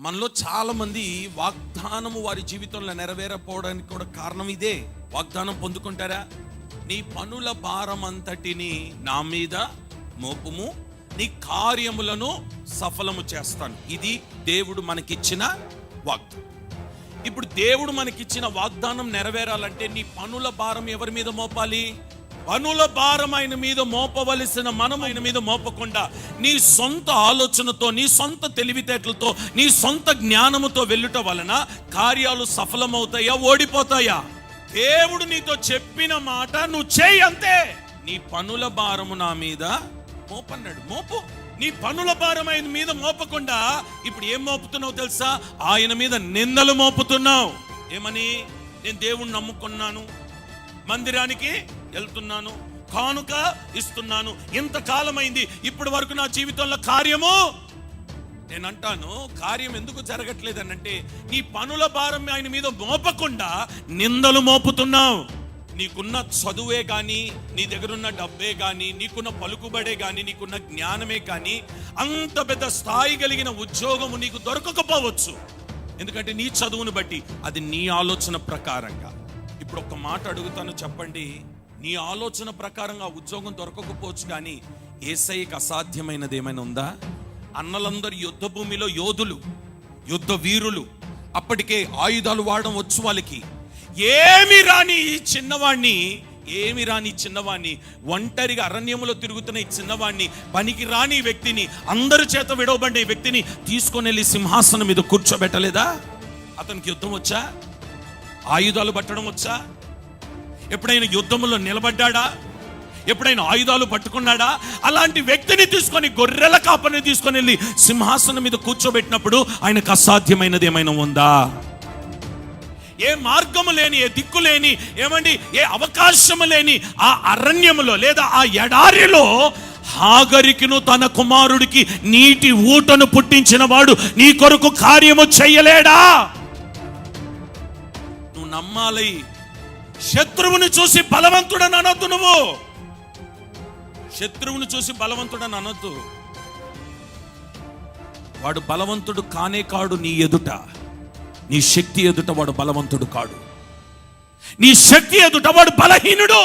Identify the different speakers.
Speaker 1: మనలో చాలా మంది వాగ్దానము వారి జీవితంలో నెరవేరకపోవడానికి కూడా కారణం ఇదే. వాగ్దానం పొందుకుంటారా? నీ పనుల భారం అంతటిని నా మీద మోపుము, నీ కార్యములను సఫలము చేస్తాను. ఇది దేవుడు మనకిచ్చిన వాగ్దానం. ఇప్పుడు దేవుడు మనకిచ్చిన వాగ్దానం నెరవేరాలంటే నీ పనుల భారం ఎవరి మీద మోపాలి? పనుల భారం ఆయన మీద మోపవలసిన మనం ఆయన మీద మోపకుండా నీ సొంత ఆలోచనతో, నీ సొంత తెలివితేటలతో, నీ సొంత జ్ఞానముతో వెళ్ళుట వలన కార్యాలు సఫలమవుతాయా, ఓడిపోతాయా? దేవుడు నీతో చెప్పిన మాట నువ్వు చేయి, అంతే. నీ పనుల భారము నా మీద మోపన్నాడు, మోపు. నీ పనుల భారం ఆయన మీద మోపకుండా ఇప్పుడు ఏం మోపుతున్నావు తెలుసా? ఆయన మీద నిందలు మోపుతున్నావు. ఏమని? నేను దేవుణ్ణి నమ్ముకున్నాను, మందిరానికి వెళ్తున్నాను, కానుక ఇస్తున్నాను, ఇంతకాలమైంది, ఇప్పటి వరకు నా జీవితంలో కార్యము. నేను అంటాను, కార్యం ఎందుకు జరగట్లేదనంటే నీ పనుల భారం ఆయన మీద మోపకుండా నిందలు మోపుతున్నావు. నీకున్న చదువే కానీ, నీ దగ్గరున్న డబ్బే కానీ, నీకున్న పలుకుబడే కానీ, నీకున్న జ్ఞానమే కానీ, అంత పెద్ద స్థాయి కలిగిన ఉద్యోగము నీకు దొరకకపోవచ్చు. ఎందుకంటే నీ చదువును బట్టి అది నీ ఆలోచన ప్రకారంగా. ఇప్పుడు ఒక్క మాట అడుగుతాను, చెప్పండి. నీ ఆలోచన ప్రకారంగా ఉద్యోగం దొరకకపోవచ్చు, కానీ యేసయ్యకి అసాధ్యమైనది ఏమైనా ఉందా? అన్నలందరూ యుద్ధ భూమిలో యోధులు, యుద్ధ వీరులు, అప్పటికే ఆయుధాలు వాడడం వచ్చు వాళ్ళకి. ఏమి రాని చిన్నవాణ్ణి ఒంటరిగా అరణ్యములో తిరుగుతున్న ఈ చిన్నవాణ్ణి, పనికి రాని వ్యక్తిని, అందరి చేత విడవబడే వ్యక్తిని తీసుకొని వెళ్ళి సింహాసనం మీద కూర్చోబెట్టలేదా? అతనికి యుద్ధం వచ్చా? ఆయుధాలు పట్టడం వచ్చా? ఎప్పుడైనా యుద్ధంలో నిలబడ్డా? ఎప్పుడైనా ఆయుధాలు పట్టుకున్నాడా? అలాంటి వ్యక్తిని తీసుకొని, గొర్రెల కాపరిని తీసుకొని వెళ్ళి సింహాసనం మీద కూర్చోబెట్టినప్పుడు ఆయనకు అసాధ్యమైనది ఏమైనా ఉందా? ఏ మార్గము లేని, ఏ దిక్కు లేని, ఏమండి, ఏ అవకాశము లేని ఆ అరణ్యములో లేదా ఆ ఎడారిలో హాగరికిను తన కుమారుడికి నీటి ఊటను పుట్టించిన వాడు నీ కొరకు కార్యము చెయ్యలేడా? నువ్వు నమ్మాలి. శత్రువుని చూసి బలవంతుడని అనొద్దు. నువ్వు శత్రువుని చూసి బలవంతుడని అనొద్దు. వాడు బలవంతుడు కానే కాడు. నీ ఎదుట, నీ శక్తి ఎదుట వాడు బలవంతుడు కాడు. నీ శక్తి ఎదుట వాడు బలహీనుడు.